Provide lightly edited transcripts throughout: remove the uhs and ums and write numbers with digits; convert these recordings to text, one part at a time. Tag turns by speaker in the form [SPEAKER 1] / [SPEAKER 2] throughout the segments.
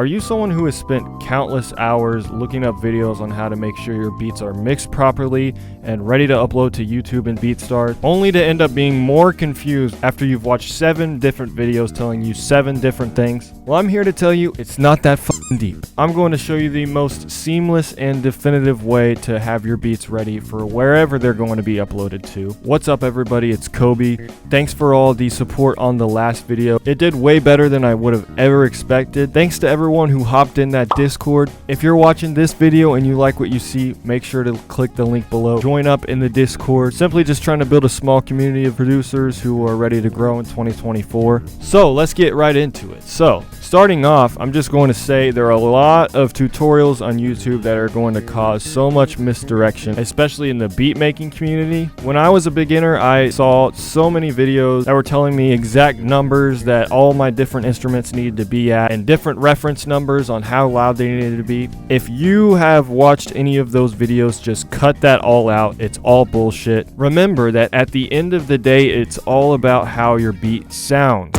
[SPEAKER 1] Are you someone who has spent countless hours looking up videos on how to make sure your beats are mixed properly and ready to upload to YouTube and BeatStars, only to end up being more confused after you've watched 7 different videos telling you 7 different things? Well, I'm here to tell you it's not that fucking deep. I'm going to show you the most seamless and definitive way to have your beats ready for wherever they're going to be uploaded to. What's up, everybody? It's co.B. Thanks for all the support on the last video. It did way better than I would have ever expected. Thanks to everyone who hopped in that Discord. If you're watching this video and you like what you see, make sure to click the link below. Join up in the Discord. Simply just trying to build a small community of producers who are ready to grow in 2024. So let's get right into it. So starting off, I'm just going to say there are a lot of tutorials on YouTube that are going to cause so much misdirection, especially in the beat making community. When I was a beginner, I saw so many videos that were telling me exact numbers that all my different instruments needed to be at and different reference numbers on how loud they needed to be. If you have watched any of those videos, just cut that all out. It's all bullshit. Remember that at the end of the day, it's all about how your beat sounds.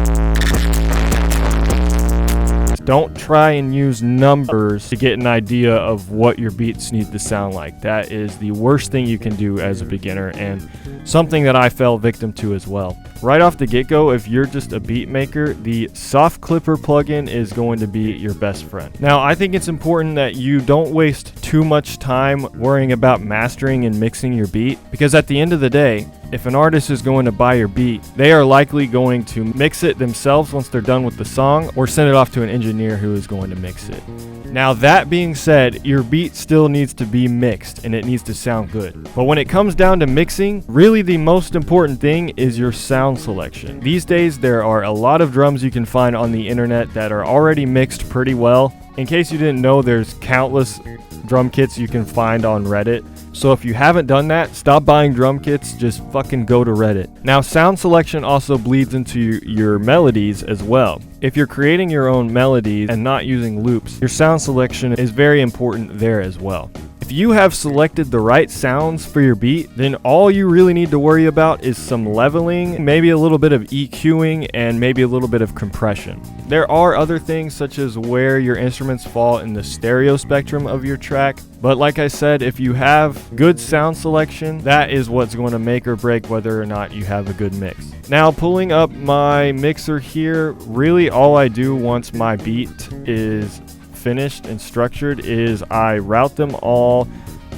[SPEAKER 1] Don't try and use numbers to get an idea of what your beats need to sound like. That is the worst thing you can do as a beginner, and something that I fell victim to as well. Right off the get-go, if you're just a beat maker, the Soft Clipper plugin is going to be your best friend. Now, I think it's important that you don't waste too much time worrying about mastering and mixing your beat, because at the end of the day, if an artist is going to buy your beat, they are likely going to mix it themselves once they're done with the song, or send it off to an engineer who is going to mix it. Now, that being said, your beat still needs to be mixed and it needs to sound good. But when it comes down to mixing, really the most important thing is your sound selection. These days, there are a lot of drums you can find on the internet that are already mixed pretty well. In case you didn't know, there's countless drum kits you can find on Reddit. So if you haven't done that, stop buying drum kits, just fucking go to Reddit. Now, sound selection also bleeds into your melodies as well. If you're creating your own melodies and not using loops, your sound selection is very important there as well. If you have selected the right sounds for your beat, then all you really need to worry about is some leveling, maybe a little bit of EQing, and maybe a little bit of compression. There are other things such as where your instruments fall in the stereo spectrum of your track, but like I said, if you have good sound selection, that is what's going to make or break whether or not you have a good mix. Now, pulling up my mixer here, really all I do once my beat is finished and structured is I route them all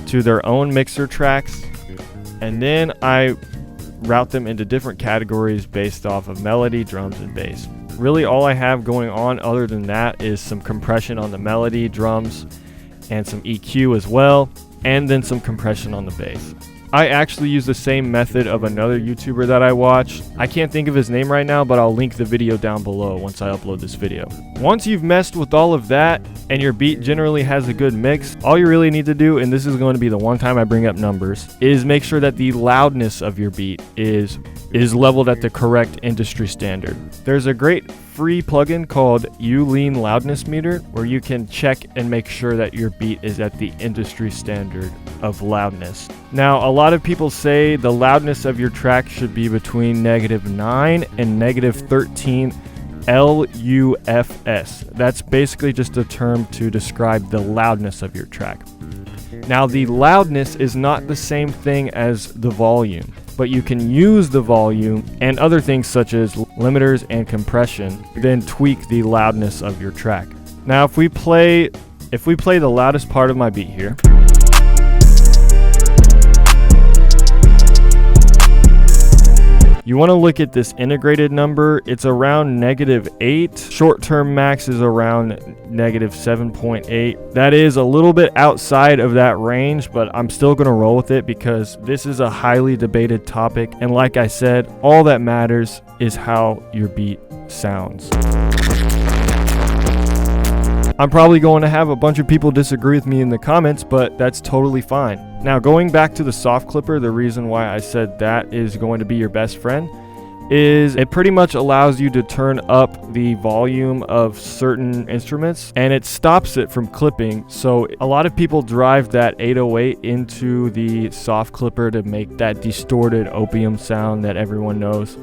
[SPEAKER 1] to their own mixer tracks, and then I route them into different categories based off of melody, drums, and bass. Really all I have going on other than that is some compression on the melody, drums, and some EQ as well, and then some compression on the bass. I actually use the same method of another YouTuber that I watch. I can't think of his name right now, but I'll link the video down below once I upload this video. Once you've messed with all of that and your beat generally has a good mix, all you really need to do, and this is going to be the one time I bring up numbers, is make sure that the loudness of your beat is leveled at the correct industry standard. There's a great free plugin called Lean Loudness Meter where you can check and make sure that your beat is at the industry standard of loudness. Now, a lot of people say the loudness of your track should be between -9 and -13 LUFS. That's basically just a term to describe the loudness of your track. Now, the loudness is not the same thing as the volume, but you can use the volume and other things such as limiters and compression, then tweak the loudness of your track. Now, if we play the loudest part of my beat here, you want to look at this integrated number. It's around -8. Short-term max is around -7.8. That is a little bit outside of that range, but I'm still going to roll with it because this is a highly debated topic. And like I said, all that matters is how your beat sounds. I'm probably going to have a bunch of people disagree with me in the comments, but that's totally fine. Now, going back to the Soft Clipper, the reason why I said that is going to be your best friend is it pretty much allows you to turn up the volume of certain instruments and it stops it from clipping. So a lot of people drive that 808 into the Soft Clipper to make that distorted opium sound that everyone knows.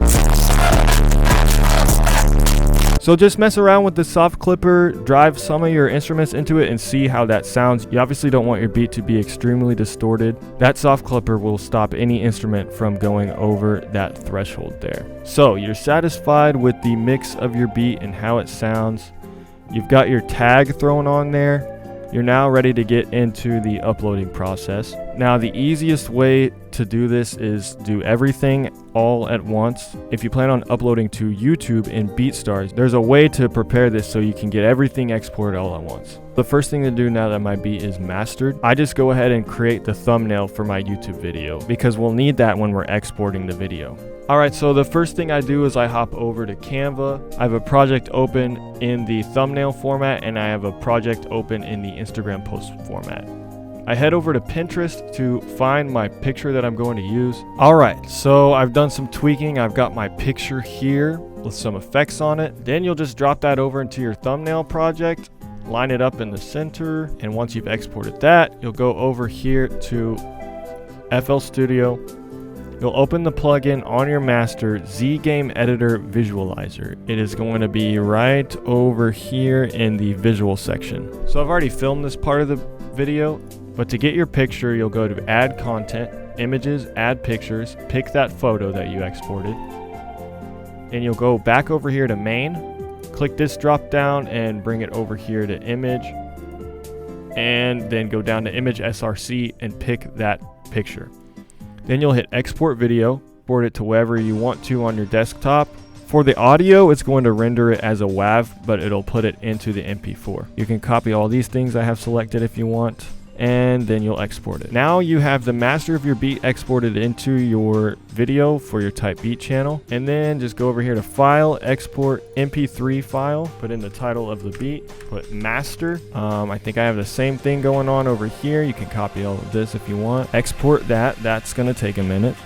[SPEAKER 1] So just mess around with the soft clipper, drive some of your instruments into it and see how that sounds. You obviously don't want your beat to be extremely distorted. That soft clipper will stop any instrument from going over that threshold there. So you're satisfied with the mix of your beat and how it sounds. You've got your tag thrown on there. You're now ready to get into the uploading process. Now, the easiest way to do this is do everything all at once. If you plan on uploading to YouTube in BeatStars, there's a way to prepare this so you can get everything exported all at once. The first thing to do now that my beat is mastered, I just go ahead and create the thumbnail for my YouTube video because we'll need that when we're exporting the video. Alright, so the first thing I do is I hop over to Canva. I have a project open in the thumbnail format and I have a project open in the Instagram post format. I head over to Pinterest to find my picture that I'm going to use. Alright, so I've done some tweaking. I've got my picture here with some effects on it. Then you'll just drop that over into your thumbnail project, line it up in the center, and once you've exported that, you'll go over here to FL Studio. You'll open the plugin on your master, Z Game Editor Visualizer. It is going to be right over here in the visual section. So I've already filmed this part of the video, but to get your picture, you'll go to Add Content, Images, Add Pictures, pick that photo that you exported. Then you'll go back over here to Main, click this drop down and bring it over here to Image, and then go down to Image SRC and pick that picture. Then you'll hit Export Video, export it to wherever you want to on your desktop. For the audio, it's going to render it as a WAV, but it'll put it into the MP4. You can copy all these things I have selected if you want, and then you'll export it. Now you have the master of your beat exported into your video for your type beat channel, and then just go over here to File, Export MP3 file, put in the title of the beat, put master. I think I have the same thing going on over here. You can copy all of this if you want. Export that. That's going to take a minute.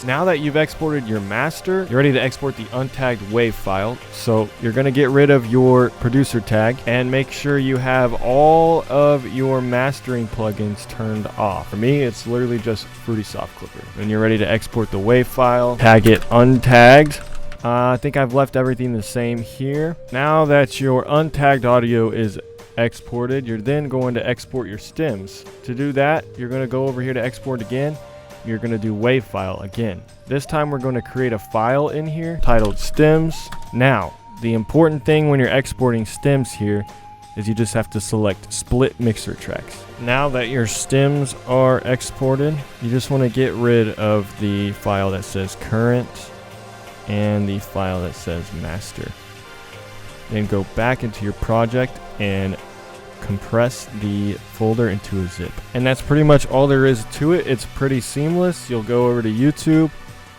[SPEAKER 1] Now that you've exported your master, you're ready to export the untagged WAV file. So you're going to get rid of your producer tag and make sure you have all of your mastering plugins turned off. For me, it's literally just Fruity Soft Clipper. When you're ready to export the WAV file, tag it untagged. I think I've left everything the same here. Now that your untagged audio is exported, you're then going to export your stems. To do that, you're going to go over here to export again. You're going to do WAV file again. This time we're going to create a file in here titled stems. Now, the important thing when you're exporting stems here is you just have to select split mixer tracks. Now that your stems are exported, you just want to get rid of the file that says current and the file that says master. Then go back into your project and compress the folder into a zip. And that's pretty much all there is to it. It's pretty seamless. You'll go over to YouTube,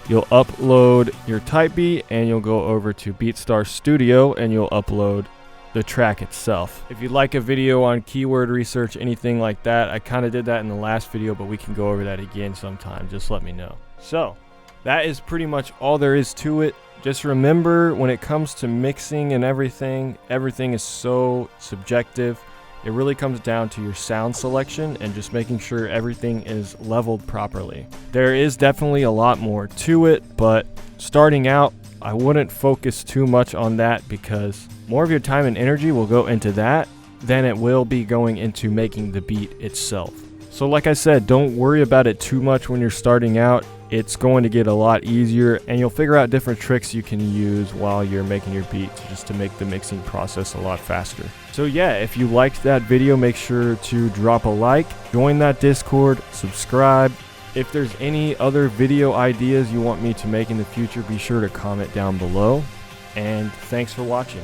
[SPEAKER 1] you'll upload your type beat, and you'll go over to BeatStars Studio and you'll upload the track itself. If you'd like a video on keyword research, anything like that, I kind of did that in the last video, but we can go over that again sometime. Just let me know. So that is pretty much all there is to it. Just remember, when it comes to mixing and everything is so subjective. It really comes down to your sound selection and just making sure everything is leveled properly. There is definitely a lot more to it, but starting out, I wouldn't focus too much on that because more of your time and energy will go into that than it will be going into making the beat itself. So like I said, don't worry about it too much when you're starting out. It's going to get a lot easier and you'll figure out different tricks you can use while you're making your beat just to make the mixing process a lot faster. So yeah, if you liked that video, make sure to drop a like, join that Discord, subscribe. If there's any other video ideas you want me to make in the future, be sure to comment down below. And thanks for watching.